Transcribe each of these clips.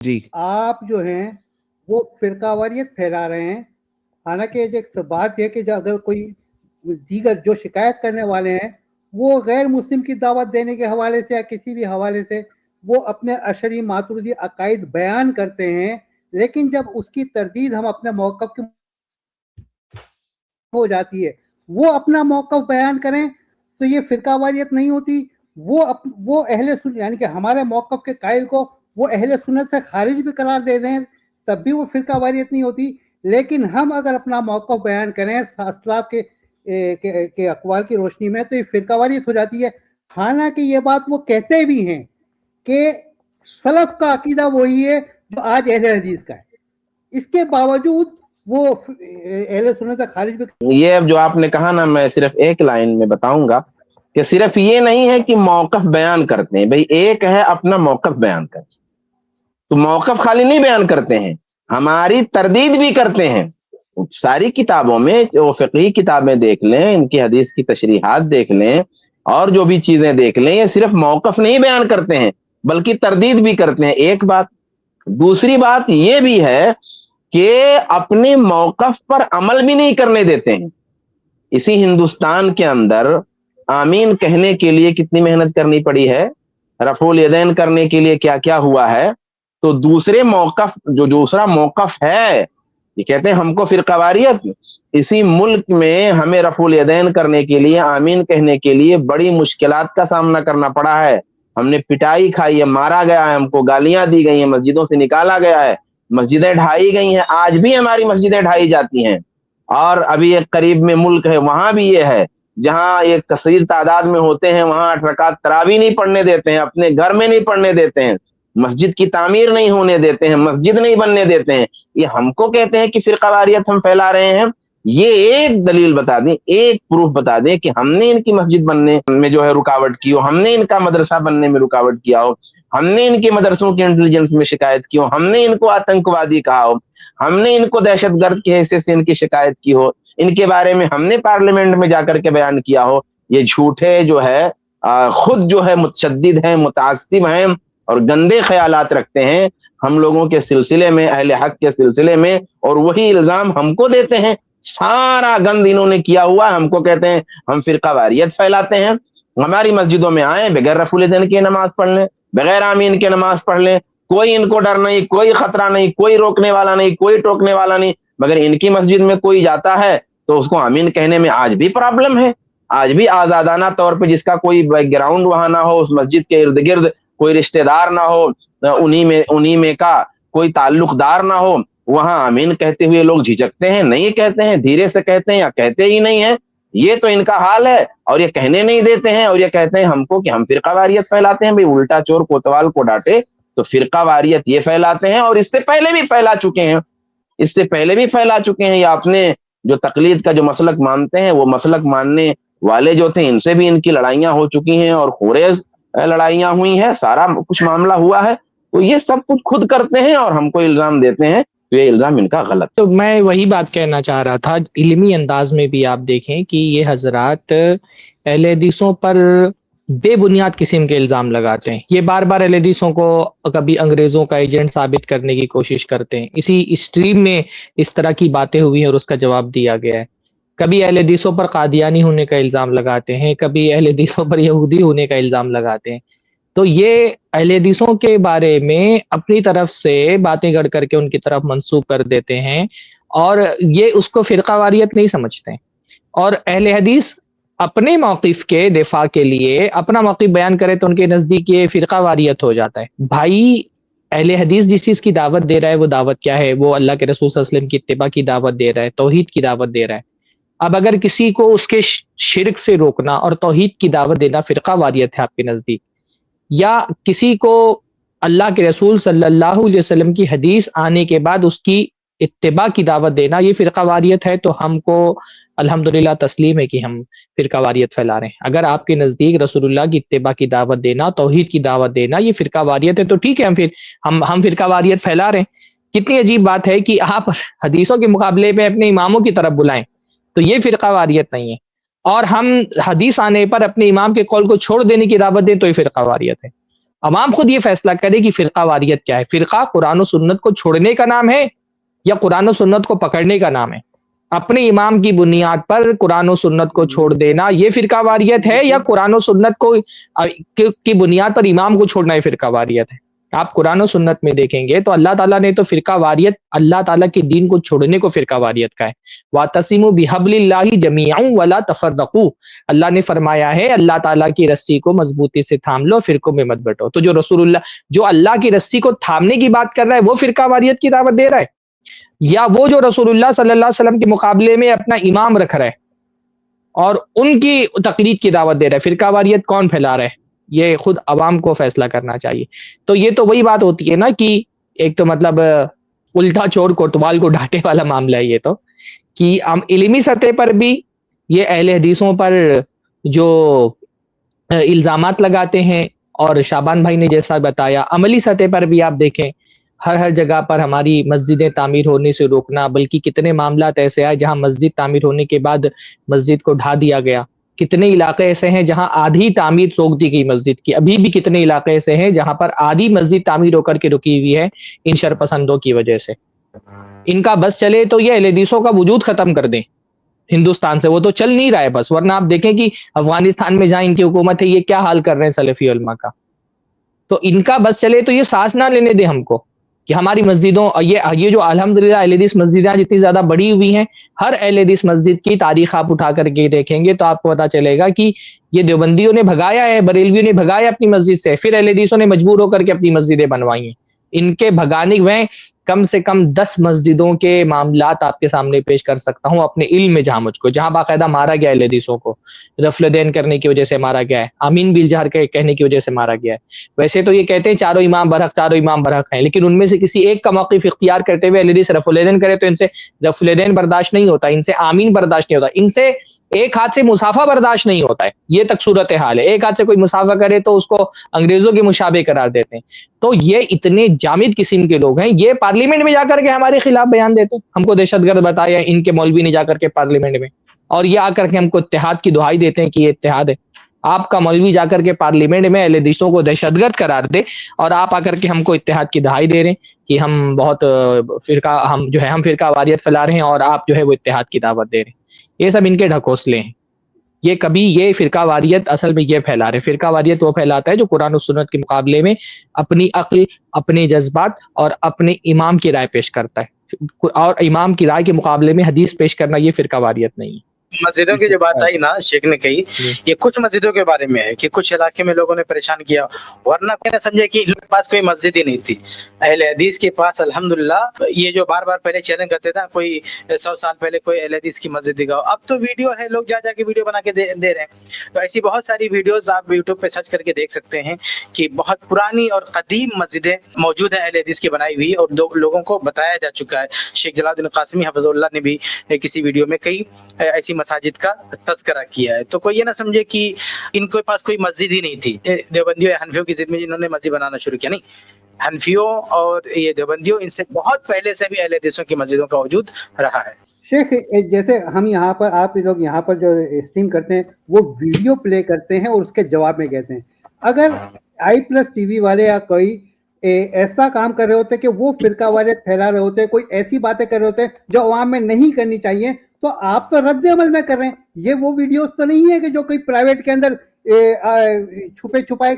جی آپ جو ہیں وہ فرقہ واریت پھیلا رہے ہیں. حالانکہ ایک بات ہے کہ اگر کوئی دیگر جو شکایت کرنے والے ہیں وہ غیر مسلم کی دعوت دینے کے حوالے سے یا کسی بھی حوالے سے وہ اپنے اشعری ماتریدی عقائد بیان کرتے ہیں، لیکن جب اس کی تردید ہم اپنے موقف کی ہو جاتی ہے وہ اپنا موقف بیان کریں تو یہ فرقہ واریت نہیں ہوتی. وہ اہل سنت یعنی کہ ہمارے موقف کے قائل کو وہ اہل سنت سے خارج بھی قرار دے دیں تب بھی وہ فرقہ واریت نہیں ہوتی. لیکن ہم اگر اپنا موقف بیان کریں اسلاف کے اقوال کی روشنی میں تو یہ فرقہ واریت ہو جاتی ہے. حالانکہ یہ بات وہ کہتے بھی ہیں کہ سلف کا عقیدہ وہی ہے جو آج اہل حدیث کا ہے، اس کے باوجود وہ اہل سنت سے خارج بھی. یہ اب جو آپ نے کہا نا، میں صرف ایک لائن میں بتاؤں گا کہ صرف یہ نہیں ہے کہ موقف بیان کرتے ہیں، بھئی ایک ہے اپنا موقف بیان کرتے، تو موقف خالی نہیں بیان کرتے ہیں، ہماری تردید بھی کرتے ہیں. ساری کتابوں میں جو فقہی کتابیں دیکھ لیں، ان کی حدیث کی تشریحات دیکھ لیں اور جو بھی چیزیں دیکھ لیں، یہ صرف موقف نہیں بیان کرتے ہیں بلکہ تردید بھی کرتے ہیں. ایک بات. دوسری بات یہ بھی ہے کہ اپنے موقف پر عمل بھی نہیں کرنے دیتے ہیں. اسی ہندوستان کے اندر آمین کہنے کے لیے کتنی محنت کرنی پڑی ہے، رفع الیدین کرنے کے لیے کیا کیا ہوا ہے. تو دوسرا موقف ہے، یہ کہتے ہیں ہم کو فرقہ واریت. اسی ملک میں ہمیں رفع الیدین کرنے کے لیے، آمین کہنے کے لیے بڑی مشکلات کا سامنا کرنا پڑا ہے. ہم نے پٹائی کھائی ہے، مارا گیا ہے، ہم کو گالیاں دی گئی ہیں، مسجدوں سے نکالا گیا ہے، مسجدیں ڈھائی گئی ہیں، آج بھی ہماری مسجدیں ڈھائی جاتی ہیں. اور ابھی ایک قریب میں ملک ہے، وہاں بھی یہ ہے، جہاں ایک کثیر تعداد میں ہوتے ہیں وہاں 8 رکعت تراویح نہیں پڑھنے دیتے ہیں، اپنے گھر میں نہیں پڑھنے دیتے ہیں، مسجد کی تعمیر نہیں ہونے دیتے ہیں، مسجد نہیں بننے دیتے ہیں. یہ ہم کو کہتے ہیں کہ فرقہ واریت ہم پھیلا رہے ہیں. یہ ایک دلیل بتا دیں، ایک پروف بتا دیں کہ ہم نے ان کی مسجد بننے میں جو ہے رکاوٹ کی ہو، ہم نے ان کا مدرسہ بننے میں رکاوٹ کیا ہو، ہم نے ان کے مدرسوں کی انٹیلیجنس میں شکایت کی ہو، ہم نے ان کو آتنکوادی کہا ہو، ہم نے ان کو دہشت گرد کی حیثیت سے ان کی شکایت کی ہو، ان کے بارے میں ہم نے پارلیمنٹ میں جا کر کے بیان کیا ہو. یہ جھوٹے جو ہے خود جو ہے متشدد ہیں، متعصب ہیں اور گندے خیالات رکھتے ہیں ہم لوگوں کے سلسلے میں، اہل حق کے سلسلے میں، اور وہی الزام ہم کو دیتے ہیں. سارا گند انہوں نے کیا ہوا ہے، ہم کو کہتے ہیں ہم فرقہ واریت پھیلاتے ہیں. ہماری مسجدوں میں آئیں، بغیر رفع الیدین کی نماز پڑھ لیں، بغیر آمین کی نماز پڑھ لیں، کوئی ان کو ڈر نہیں، کوئی خطرہ نہیں، کوئی روکنے والا نہیں، کوئی ٹوکنے والا نہیں. مگر ان کی مسجد میں کوئی جاتا ہے تو اس کو آمین کہنے میں آج بھی پرابلم ہے. آج بھی آزادانہ طور پہ جس کا کوئی بیک گراؤنڈ وہاں نہ ہو، اس مسجد کے ارد گرد کوئی رشتہ دار نہ ہو، انہی میں کا کوئی تعلق دار نہ ہو، وہاں آمین کہتے ہوئے لوگ جھجکتے ہیں، نہیں کہتے ہیں، دھیرے سے کہتے ہیں یا کہتے ہی نہیں ہیں. یہ تو ان کا حال ہے، اور یہ کہنے نہیں دیتے ہیں، اور یہ کہتے ہیں ہم کو کہ ہم فرقہ واریت پھیلاتے ہیں. بھئی الٹا چور کوتوال کو ڈانٹے تو فرقہ واریت یہ پھیلاتے ہیں، اور اس سے پہلے بھی پھیلا چکے ہیں، اس سے پہلے بھی پھیلا چکے ہیں. یا اپنے جو تقلید کا جو مسلک مانتے ہیں، وہ مسلک ماننے والے جو تھے ان سے بھی ان کی لڑائیاں ہو چکی ہیں، اور خوریز لڑائیاں ہوئی ہیں، سارا کچھ معاملہ ہوا ہے. تو یہ سب کچھ خود کرتے ہیں اور ہم کو الزام دیتے ہیں، تو یہ الزام ان کا غلط. تو میں وہی بات کہنا چاہ رہا تھا، علمی انداز میں بھی آپ دیکھیں کہ یہ حضرات اہل حدیثوں پر بے بنیاد قسم کے الزام لگاتے ہیں. یہ بار بار اہل حدیثوں کو کبھی انگریزوں کا ایجنٹ ثابت کرنے کی کوشش کرتے ہیں. اسی اسٹریم میں اس طرح کی باتیں ہوئی ہیں اور اس کا جواب دیا گیا ہے. کبھی اہل حدیثوں پر قادیانی ہونے کا الزام لگاتے ہیں، کبھی اہل حدیثوں پر یہودی ہونے کا الزام لگاتے ہیں. تو یہ اہل حدیثوں کے بارے میں اپنی طرف سے باتیں گڑھ کر کے ان کی طرف منسوب کر دیتے ہیں، اور یہ اس کو فرقہ واریت نہیں سمجھتے. اور اہل حدیث اپنے موقف کے دفاع کے لیے اپنا موقف بیان کرے تو ان کے نزدیک یہ فرقہ واریت ہو جاتا ہے. بھائی اہل حدیث جس چیز کی دعوت دے رہا ہے وہ دعوت کیا ہے؟ وہ اللہ کے رسول صلی اللہ علیہ وسلم کی اتباع کی دعوت دے رہا ہے، توحید کی دعوت دے رہا ہے. اب اگر کسی کو اس کے شرک سے روکنا اور توحید کی دعوت دینا فرقہ واریت ہے آپ کے نزدیک، یا کسی کو اللہ کے رسول صلی اللہ علیہ وسلم کی حدیث آنے کے بعد اس کی اتباع کی دعوت دینا یہ فرقہ واریت ہے، تو ہم کو الحمدللہ تسلیم ہے کہ ہم فرقہ واریت پھیلا رہے ہیں. اگر آپ کے نزدیک رسول اللہ کی اتباع کی دعوت دینا، توحید کی دعوت دینا یہ فرقہ واریت ہے، تو ٹھیک ہے، ہم فرقہ واریت پھیلا رہے ہیں. کتنی عجیب بات ہے کہ آپ حدیثوں کے مقابلے میں اپنے اماموں کی طرف بلائیں تو یہ فرقہ واریت نہیں ہے، اور ہم حدیث آنے پر اپنے امام کے قول کو چھوڑ دینے کی دعوت دیں تو یہ فرقہ واریت ہے. عوام خود یہ فیصلہ کرے کہ فرقہ واریت کیا ہے. فرقہ قرآن و سنت کو چھوڑنے کا نام ہے یا قرآن و سنت کو پکڑنے کا نام ہے؟ اپنے امام کی بنیاد پر قرآن و سنت کو چھوڑ دینا یہ فرقہ واریت ہے یا قرآن و سنت کو کی بنیاد پر امام کو چھوڑنا یہ فرقہ واریت ہے؟ آپ قرآن و سنت میں دیکھیں گے تو اللہ تعالیٰ نے تو فرقہ واریت اللہ تعالیٰ کے دین کو چھوڑنے کو فرقہ واریت کا ہے. وَاعْتَصِمُوا بِحَبْلِ اللَّهِ جَمِيعًا وَلَا تَفَرَّقُوا. اللہ نے فرمایا ہے اللہ تعالیٰ کی رسی کو مضبوطی سے تھام لو، فرقوں میں مت بٹو. تو جو اللہ کی رسی کو تھامنے کی بات کر رہا ہے وہ فرقہ واریت کی دعوت دے رہا ہے، یا وہ جو رسول اللہ صلی اللہ علیہ وسلم کے مقابلے میں اپنا امام رکھ رہا ہے اور ان کی تقلید کی دعوت دے رہا ہے؟ فرقہ واریت کون پھیلا رہا ہے یہ خود عوام کو فیصلہ کرنا چاہیے. تو یہ تو وہی بات ہوتی ہے نا کہ ایک تو مطلب الٹا چور کوتوال کو ڈانٹے والا معاملہ ہے یہ تو، کہ ہم علمی سطح پر بھی یہ اہل حدیثوں پر جو الزامات لگاتے ہیں، اور شعبان بھائی نے جیسا بتایا عملی سطح پر بھی آپ دیکھیں ہر جگہ پر ہماری مسجدیں تعمیر ہونے سے روکنا، بلکہ کتنے معاملات ایسے آئے جہاں مسجد تعمیر ہونے کے بعد مسجد کو ڈھا دیا گیا. کتنے علاقے ایسے ہیں جہاں آدھی تعمیر روک دی گئی مسجد کی. ابھی بھی کتنے علاقے ایسے ہیں جہاں پر آدھی مسجد تعمیر ہو کر کے رکی ہوئی ہے ان شرپسندوں کی وجہ سے. ان کا بس چلے تو یہ اہل حدیثوں کا وجود ختم کر دیں ہندوستان سے، وہ تو چل نہیں رہا ہے بس. ورنہ آپ دیکھیں کہ افغانستان میں جہاں ان کی حکومت ہے یہ کیا حال کر رہے ہیں سلفی علماء کا. تو ان کا بس چلے تو یہ سانس نہ لینے دیں ہم کو کہ ہماری مسجدوں یہ جو الحمدللہ اہل حدیث مسجدیں جتنی زیادہ بڑی ہوئی ہیں، ہر اہل حدیث مسجد کی تاریخ آپ اٹھا کر کے دیکھیں گے تو آپ کو پتہ چلے گا کہ یہ دیوبندیوں نے بھگایا ہے، بریلویوں نے بھگایا اپنی مسجد سے، پھر اہل حدیثوں نے مجبور ہو کر کے اپنی مسجدیں بنوائی ہیں. ان کے بھگانے میں کم سے کم 10 مسجدوں کے معاملات آپ کے سامنے پیش کر سکتا ہوں اپنے علم میں، جہاں باقاعدہ مارا گیا اہل حدیثوں کو، رفل دین کرنے کی وجہ سے مارا گیا ہے، آمین بیل جہر کے کہنے کی وجہ سے مارا گیا ہے. ویسے تو یہ کہتے ہیں چاروں امام برحق ہیں، لیکن ان میں سے کسی ایک کا موقف اختیار کرتے ہوئے اہل حدیث رفل دین کرے تو ان سے رفل دین برداشت نہیں ہوتا، ان سے آمین برداشت نہیں ہوتا، ان سے ایک ہاتھ سے مسافہ برداشت نہیں ہوتا ہے. یہ تک صورت حال ہے. ایک ہاتھ سے کوئی مسافہ کرے تو اس کو انگریزوں کے مشابہ قرار دیتے ہیں. تو یہ اتنے جامد قسم کے لوگ ہیں، یہ پارلیمنٹ میں جا کر کے ہمارے خلاف بیان دیتے ہیں. ہم کو دہشت گرد بتایا ان کے مولوی نے جا کر کے پارلیمنٹ میں، اور یہ آ کر کے ہم کو اتحاد کی دہائی دیتے ہیں کہ یہ اتحاد ہے. آپ کا مولوی جا کر کے پارلیمنٹ میں اہل حدیثوں کو دہشت گرد قرار دے اور آپ آ کر کے ہم کو اتحاد کی دہائی دے رہے ہیں کہ ہم بہت ہم فرقہ واریت پھیلا رہے ہیں اور آپ جو ہے وہ اتحاد کی دعوت دے رہے ہیں. یہ سب ان کے ڈھکوسلے ہیں. یہ فرقہ واریت اصل میں یہ پھیلا رہے. فرقہ واریت وہ پھیلاتا ہے جو قرآن و سنت کے مقابلے میں اپنی عقل، اپنے جذبات اور اپنے امام کی رائے پیش کرتا ہے، اور امام کی رائے کے مقابلے میں حدیث پیش کرنا یہ فرقہ واریت نہیں ہے. مسجدوں کی جو بات آئی نا شیخ نے کہی، یہ کچھ مسجدوں کے بارے میں ہے کہ کچھ علاقے میں لوگوں نے پریشان کیا، ورنہ میں نے سمجھا کہ ان کے پاس کوئی مسجد ہی نہیں تھی. اہل حدیث کے پاس الحمدللہ یہ جو بار بار پہلے چیلنج کرتے تھا کوئی 100 سال پہلے کوئی اہل حدیث کی مسجد دکھاؤ، اب تو ویڈیو ہے، لوگ جا کے ویڈیو بنا کے دے رہے ہیں. تو ایسی بہت ساری ویڈیوز آپ یوٹیوب پہ سرچ کر کے دیکھ سکتے ہیں کہ بہت پرانی اور قدیم مسجدیں موجود ہیں اہل حدیث کی بنائی ہوئی، اور لوگوں کو بتایا جا چکا ہے. شیخ جلال الدین قاسمی حفظہ اللہ نے بھی کسی ویڈیو میں کئی ایسی مساجد کا تذکرہ کیا ہے. تو کوئی یہ نہ سمجھے کہ ان کے پاس کوئی مسجد ہی نہیں تھی. دیوبندیوں حنفیوں کی ضد میں جنہوں نے مسجد بنانا شروع کیا، نہیں، حنفیوں اور یہ دیوبندیوں ان سے بہت پہلے سے بھی اہل حدیثوں کی مسجدوں کا وجود رہا ہے. شیخ جیسے ہم یہاں پر آپ لوگ یہاں پر جو اسٹریم کرتے ہیں وہ ویڈیو پلے کرتے ہیں اور اس کے جواب میں کہتے ہیں، اگر i+TV والے یا کوئی ایسا کام کر رہے ہوتے کہ وہ فرقہ واریت پھیلا رہے ہوتے، کوئی ایسی باتیں کر رہے ہوتے جو عوام میں نہیں کرنی چاہیے، تو آپ تو رد عمل میں کر رہے ہیں. یہ وہ ویڈیوز تو نہیں ہے کہ جو کوئی پرائیویٹ کے اندر چھپائے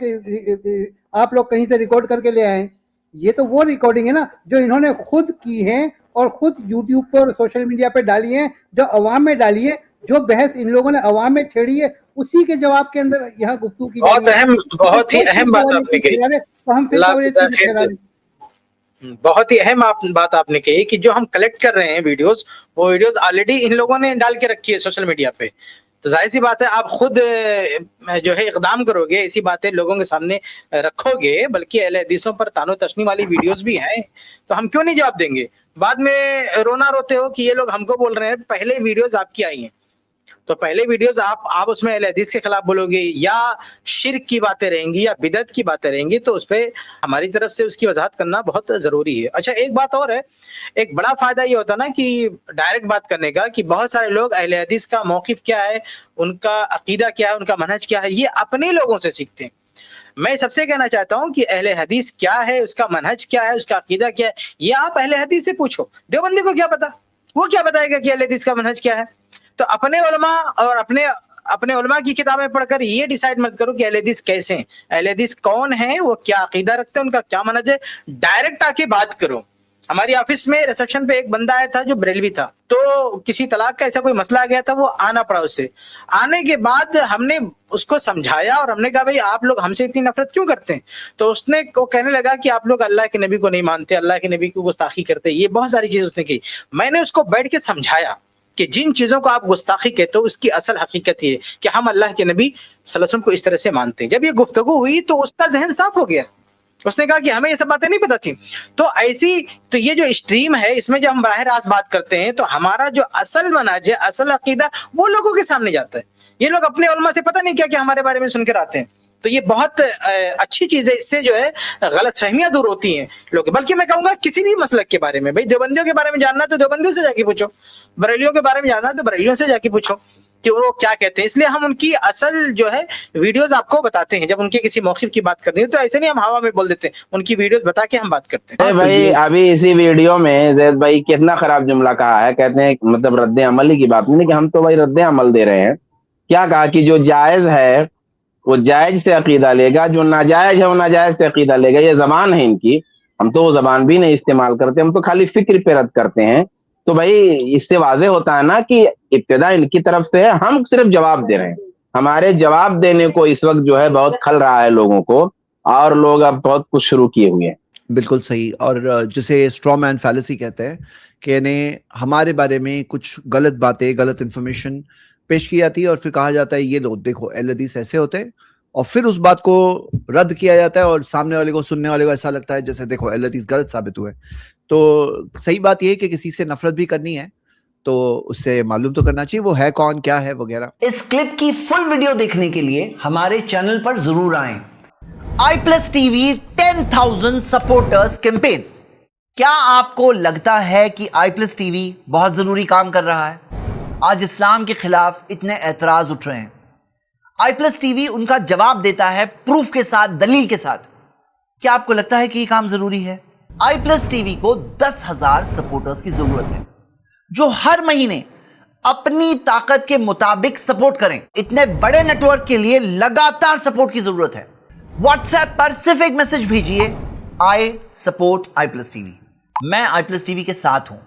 آپ لوگ کہیں سے ریکارڈ کر کے لے آئے. یہ تو وہ ریکارڈنگ ہے نا جو انہوں نے خود کی ہے اور خود یوٹیوب پر سوشل میڈیا پہ ڈالی ہے، جو عوام میں ڈالی ہے، جو بحث ان لوگوں نے عوام میں چھیڑی ہے اسی کے جواب کے اندر یہاں گفتگو کی بہت ہی اہم بات آپ نے کہی. بہت ہی اہم بات آپ نے کہی کہ جو ہم کلیکٹ کر رہے ہیں ویڈیوز، وہ ویڈیوز آلریڈی ان لوگوں نے ڈال کے رکھی ہے سوشل میڈیا پہ. تو ظاہر سی بات ہے آپ خود جو ہے اقدام کرو گے، ایسی باتیں لوگوں کے سامنے رکھو گے، بلکہ اہل حدیثوں پر طعن و تشنیع والی ویڈیوز بھی ہیں، تو ہم کیوں نہیں جواب دیں گے؟ بعد میں رونا روتے ہو کہ یہ لوگ ہم کو بول رہے ہیں. پہلے ویڈیوز آپ کی آئی ہیں، تو پہلے ویڈیوز آپ اس میں اہل حدیث کے خلاف بولو گے یا شرک کی باتیں رہیں گی یا بدعت کی باتیں رہیں گی، تو اس پہ ہماری طرف سے اس کی وضاحت کرنا بہت ضروری ہے. اچھا ایک بات اور ہے، ایک بڑا فائدہ یہ ہوتا نا کہ ڈائریکٹ بات کرنے کا، کہ بہت سارے لوگ اہل حدیث کا موقف کیا ہے، ان کا عقیدہ کیا ہے، ان کا منہج کیا ہے، یہ اپنے لوگوں سے سیکھتے ہیں. میں سب سے کہنا چاہتا ہوں کہ اہل حدیث کیا ہے, اس کا منہج کیا ہے, اس کا عقیدہ کیا ہے, یہ آپ اہل حدیث سے پوچھو. دیوبندی کو کیا پتا, وہ کیا بتائے گا کہ اہل حدیث کا منہج کیا ہے؟ تو اپنے علماء اور اپنے علماء کی کتابیں پڑھ کر یہ ڈیسائیڈ مت کرو کہ اہل حدیث کیسے ہیں, اہل حدیث کون ہیں, وہ کیا عقیدہ رکھتے ہیں, ان کا کیا منہج ہے. ڈائریکٹ آ کے بات کرو. ہماری آفس میں ریسپشن پہ ایک بندہ آیا تھا جو بریلوی تھا, تو کسی طلاق کا ایسا کوئی مسئلہ آ گیا تھا, وہ آنا پڑا. اس سے آنے کے بعد ہم نے اس کو سمجھایا اور ہم نے کہا بھائی آپ لوگ ہم سے اتنی نفرت کیوں کرتے ہیں؟ تو اس نے وہ کہنے لگا کہ آپ لوگ اللہ کے نبی کو نہیں مانتے, اللہ کے نبی کو گستاخی کرتے, یہ بہت ساری چیز اس نے کی. میں نے اس کو بیٹھ کے سمجھایا کہ جن چیزوں کو آپ گستاخی کہتے ہو اس کی اصل حقیقت یہ ہے کہ ہم اللہ کے نبی صلی اللہ علیہ وسلم کو اس طرح سے مانتے ہیں. جب یہ گفتگو ہوئی تو اس کا ذہن صاف ہو گیا. اس نے کہا کہ ہمیں یہ سب باتیں نہیں پتہ تھی. تو تو یہ جو اسٹریم ہے اس میں جو ہم براہ راست بات کرتے ہیں تو ہمارا جو اصل منہج ہے, اصل عقیدہ وہ لوگوں کے سامنے جاتا ہے. یہ لوگ اپنے علماء سے پتہ نہیں کیا کیا ہمارے بارے میں سن کر آتے ہیں. تو یہ بہت اچھی چیز ہے, اس سے جو ہے غلط فہمیاں دور ہوتی ہیں لوگ. بلکہ میں کہوں گا کسی بھی مسلک کے بارے میں, بھائی دیوبندیوں کے بارے میں جاننا تو دیوبندیوں سے جا کے پوچھو, بریلیوں کے بارے میں جاننا تو بریلیوں سے جا کے پوچھو کہ وہ کیا کہتے ہیں. اس لیے ہم ان کی اصل جو ہے ویڈیوز آپ کو بتاتے ہیں. جب ان کے کسی موقف کی بات کرنی ہے تو ایسے نہیں ہم ہوا میں بول دیتے ہیں, ان کی ویڈیوز بتا کے ہم بات کرتے ہیں. بھائی ابھی اسی ویڈیو میں زید بھائی کتنا خراب جملہ کہا ہے, کہتے ہیں مطلب رد عمل ہی کی بات نہیں کہ ہم تو بھائی رد عمل دے رہے ہیں. کیا کہا کہ جو جائز ہے وہ جائز سے عقیدہ لے گا, جو ناجائز ہے وہ ناجائز سے عقیدہ لے گا. یہ زبان ہے ان کی, ہم تو وہ زبان بھی نہیں استعمال کرتے, ہم تو خالی فکر پہ رد کرتے ہیں. تو بھائی اس سے واضح ہوتا ہے نا کہ ابتدا ان کی طرف سے ہے, ہم صرف جواب دے رہے ہیں. ہمارے جواب دینے کو اس وقت جو ہے بہت کھل رہا ہے لوگوں کو, اور لوگ اب بہت کچھ شروع کیے ہوئے ہیں. بالکل صحیح. اور جسے اسٹرا مین فیلیسی کہتے ہیں کہ انہیں ہمارے بارے میں کچھ غلط باتیں, غلط انفارمیشن پیش کی جاتی ہے اور پھر کہا جاتا ہے یہ لو دیکھو اہل حدیث ایسے ہوتے ہیں, اور پھر اس بات کو رد کیا جاتا ہے اور سامنے والے کو, سننے والے کو ایسا لگتا ہے جیسے دیکھو اہل حدیث غلط ثابت ہوئے. تو صحیح بات یہ ہے کہ کسی سے نفرت بھی کرنی ہے تو اس سے معلوم تو کرنا چاہیے وہ ہے کون, کیا ہے وغیرہ. اس کلپ کی فل ویڈیو دیکھنے کے لیے ہمارے چینل پر ضرور آئیں. I plus T V 10,000 supporters campaign. کیا آپ کو لگتا ہے کہ آئی پلس ٹی وی بہت ضروری کام کر رہا ہے؟ آج اسلام کے خلاف اتنے اعتراض اٹھ رہے ہیں. آئی پلس ٹی وی ان کا جواب دیتا ہے پروف کے ساتھ, دلیل کے ساتھ. کیا آپ کو لگتا ہے کہ یہ کام ضروری ہے؟ آئی پلس ٹی وی کو 10,000 سپورٹرز کی ضرورت ہے جو ہر مہینے اپنی طاقت کے مطابق سپورٹ کریں. اتنے بڑے نیٹ ورک کے لیے لگاتار سپورٹ کی ضرورت ہے. واٹس ایپ پر صرف ایک میسج بھیجئے, I support I plus T V. میں آئی پلس ٹی وی کے ساتھ ہوں.